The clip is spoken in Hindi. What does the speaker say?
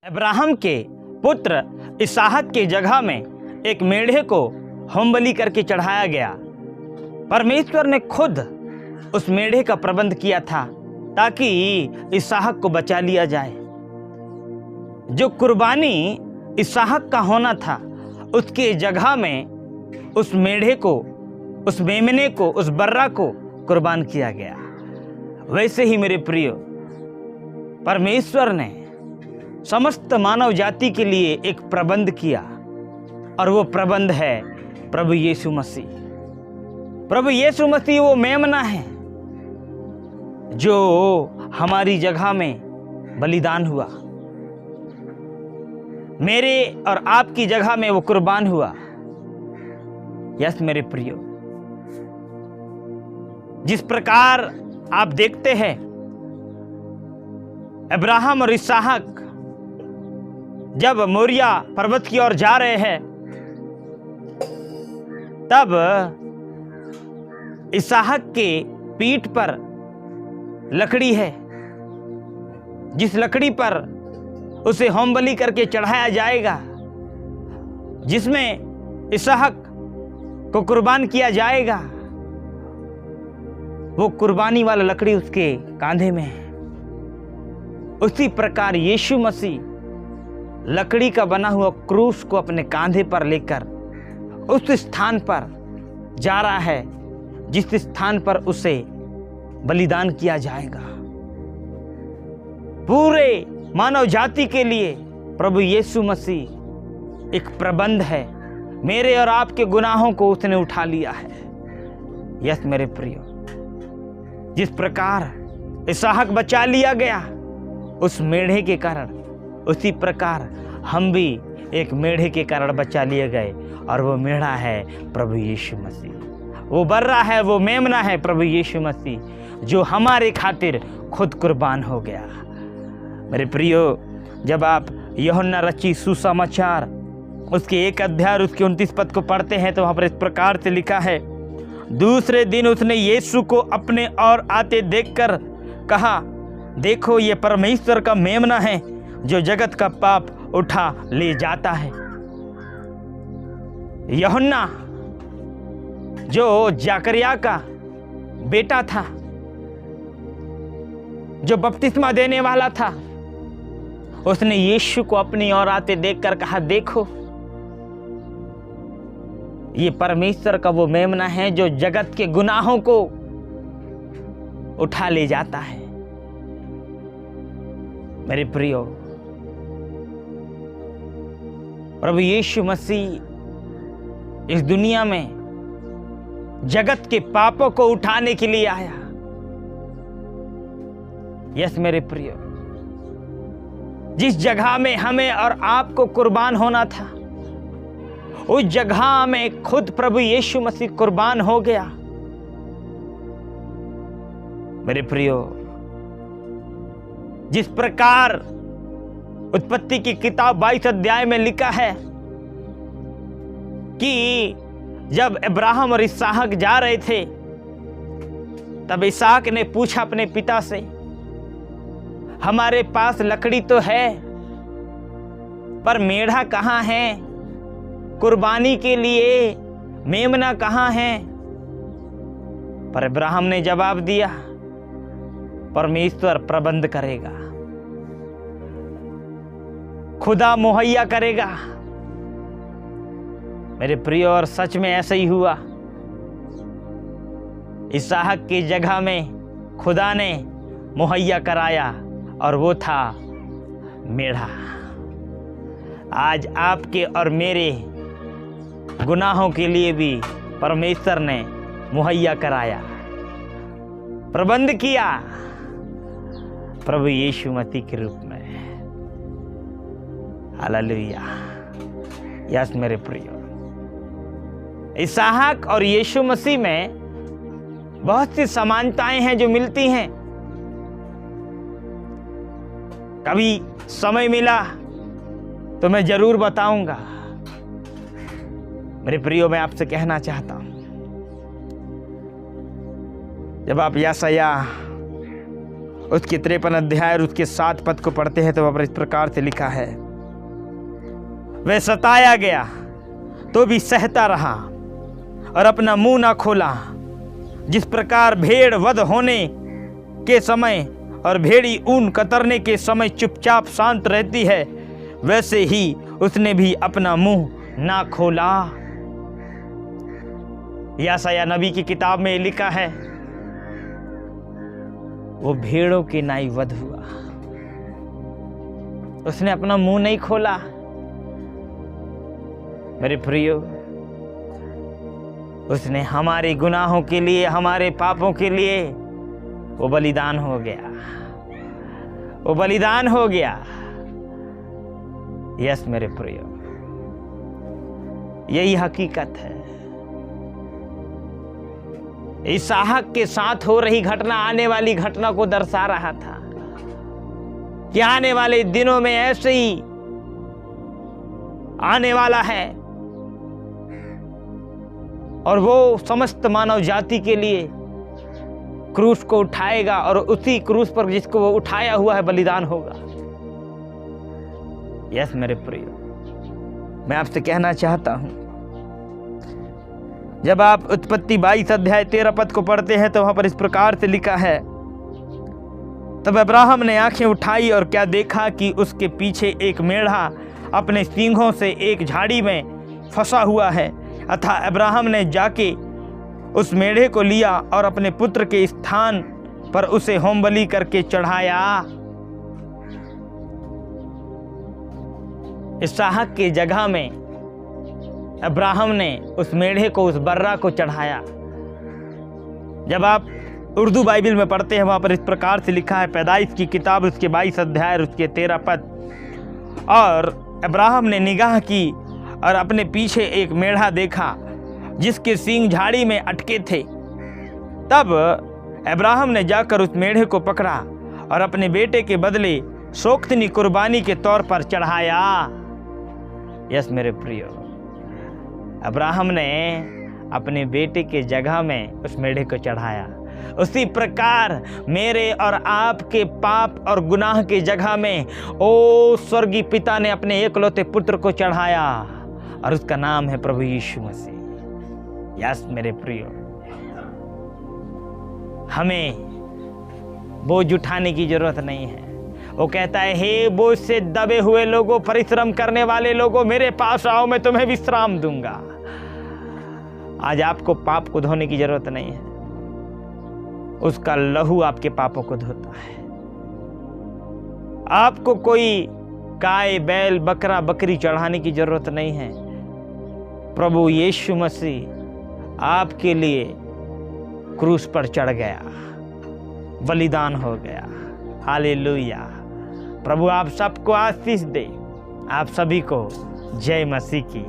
अब्राहम के पुत्र इसहाक की जगह में एक मेढ़े को होम बलि करके चढ़ाया गया। परमेश्वर ने खुद उस मेढ़े का प्रबंध किया था ताकि इसहाक को बचा लिया जाए। जो कुर्बानी इसहाक का होना था उसके जगह में उस मेढ़े को, उस मेमने को, उस बर्रा को कुर्बान किया गया। वैसे ही मेरे प्रियो, परमेश्वर ने समस्त मानव जाति के लिए एक प्रबंध किया और वो प्रबंध है प्रभु यीशु मसीह। प्रभु यीशु मसीह वो मेमना है जो हमारी जगह में बलिदान हुआ, मेरे और आपकी जगह में वो कुर्बान हुआ। यस मेरे प्रियो, जिस प्रकार आप देखते हैं अब्राहम और इसहाक जब मोरिया पर्वत की ओर जा रहे हैं, तब इसहाक के पीठ पर लकड़ी है, जिस लकड़ी पर उसे होम बलि करके चढ़ाया जाएगा, जिसमें इसहाक को कुर्बान किया जाएगा। वो कुर्बानी वाला लकड़ी उसके कांधे में है। उसी प्रकार यीशु मसीह लकड़ी का बना हुआ क्रूस को अपने कांधे पर लेकर उस स्थान पर जा रहा है जिस स्थान पर उसे बलिदान किया जाएगा। पूरे मानव जाति के लिए प्रभु यीशु मसीह एक प्रबंध है। मेरे और आपके गुनाहों को उसने उठा लिया है। यस मेरे प्रियो, जिस प्रकार इसहाक बचा लिया गया उस मेढ़े के कारण, उसी प्रकार हम भी एक मेढ़े के कारण बचा लिए गए, और वो मेढ़ा है प्रभु यीशु मसीह। वो बर्रा है, वो मेमना है प्रभु यीशु मसीह, जो हमारे खातिर खुद कुर्बान हो गया। मेरे प्रियो, जब आप यूहन्ना रची सुसमाचार उसके 1 अध्याय उसके 29 पद को पढ़ते हैं तो वहाँ पर इस प्रकार से लिखा है, दूसरे दिन उसने यीशु को अपने और आते देखकर कहा, देखो ये परमेश्वर का मेमना है जो जगत का पाप उठा ले जाता है। यूहन्ना जो जकरिया का बेटा था, जो बपतिस्मा देने वाला था, उसने यीशु को अपनी ओर आते देखकर कहा, देखो ये परमेश्वर का वो मेमना है जो जगत के गुनाहों को उठा ले जाता है। मेरे प्रियो, प्रभु यीशु मसीह इस दुनिया में जगत के पापों को उठाने के लिए आया। यस मेरे प्रियो, जिस जगह में हमें और आपको कुर्बान होना था, उस जगह में खुद प्रभु यीशु मसीह कुर्बान हो गया। मेरे प्रियो, जिस प्रकार उत्पत्ति की किताब 22 अध्याय में लिखा है कि जब अब्राहम और इसहाक जा रहे थे, तब इसहाक ने पूछा अपने पिता से, हमारे पास लकड़ी तो है पर मेढ़ा कहाँ है, कुर्बानी के लिए मेमना कहाँ है? पर अब्राहम ने जवाब दिया, परमेश्वर प्रबंध करेगा, खुदा मुहैया करेगा। मेरे प्रिय, और सच में ऐसा ही हुआ। इसहाक की जगह में खुदा ने मुहैया कराया और वो था मेढ़ा। आज आपके और मेरे गुनाहों के लिए भी परमेश्वर ने मुहैया कराया, प्रबंध किया प्रभु यीशु मसीह के रूप में। हालेलुया। यस मेरे प्रियो, इसहाक और यीशु मसीह में बहुत सी समानताएं हैं जो मिलती हैं। कभी समय मिला तो मैं जरूर बताऊंगा। मेरे प्रियो, मैं आपसे कहना चाहता हूं, जब आप यशायाह उसके 53 अध्याय और उसके 7 पद को पढ़ते हैं तो वहाँ पर इस प्रकार से लिखा है, वह सताया गया तो भी सहता रहा और अपना मुंह ना खोला। जिस प्रकार भेड़ वध होने के समय और भेड़ी ऊन कतरने के समय चुपचाप शांत रहती है, वैसे ही उसने भी अपना मुंह ना खोला। यशायाह नबी की किताब में लिखा है, वो भेड़ों के नाई वध हुआ, उसने अपना मुंह नहीं खोला। मेरे प्रियो, उसने हमारे गुनाहों के लिए, हमारे पापों के लिए वो बलिदान हो गया, वो बलिदान हो गया। यस मेरे प्रियो, यही हकीकत है। इसहाक के साथ हो रही घटना आने वाली घटना को दर्शा रहा था कि आने वाले दिनों में ऐसे ही आने वाला है और वो समस्त मानव जाति के लिए क्रूस को उठाएगा और उसी क्रूस पर जिसको वो उठाया हुआ है बलिदान होगा। यस मेरे प्रिय, मैं आपसे कहना चाहता हूं, जब आप उत्पत्ति 22 अध्याय 13 पद को पढ़ते हैं तो वहां पर इस प्रकार से लिखा है, तब अब्राहम ने आंखें उठाई और क्या देखा कि उसके पीछे एक मेढ़ा अपने सींगों से एक झाड़ी में फंसा हुआ है। अतः अब्राहम ने जाके उस मेढ़े को लिया और अपने पुत्र के स्थान पर उसे होमबलि करके चढ़ाया। इसहाक की जगह में अब्राहम ने उस मेढ़े को, उस बर्रा को चढ़ाया। जब आप उर्दू बाइबल में पढ़ते हैं वहां पर इस प्रकार से लिखा है, पैदाइश की किताब उसके 22 अध्याय उसके 13 पद, और अब्राहम ने निगाह की और अपने पीछे एक मेढ़ा देखा जिसके सींग झाड़ी में अटके थे। तब अब्राहम ने जाकर उस मेढ़े को पकड़ा और अपने बेटे के बदले सोख्तनी कुर्बानी के तौर पर चढ़ाया। यस मेरे प्रियो, अब्राहम ने अपने बेटे के जगह में उस मेढ़े को चढ़ाया। उसी प्रकार मेरे और आपके पाप और गुनाह की जगह में ओ स्वर्गीय पिता ने अपने एकलौते पुत्र को चढ़ाया और उसका नाम है प्रभु यीशु मसीह। यस मेरे प्रियो, हमें बोझ उठाने की जरूरत नहीं है। वो कहता है, हे बोझ से दबे हुए लोगों, परिश्रम करने वाले लोगों, मेरे पास आओ, मैं तुम्हें विश्राम दूंगा। आज आपको पाप को धोने की जरूरत नहीं है, उसका लहू आपके पापों को धोता है। आपको कोई गाय, बैल, बकरा, बकरी चढ़ाने की जरूरत नहीं है। प्रभु यीशु मसीह आपके लिए क्रूस पर चढ़ गया, बलिदान हो गया। हालेलुया। प्रभु आप सबको आशीष दे। आप सभी को जय मसीह की।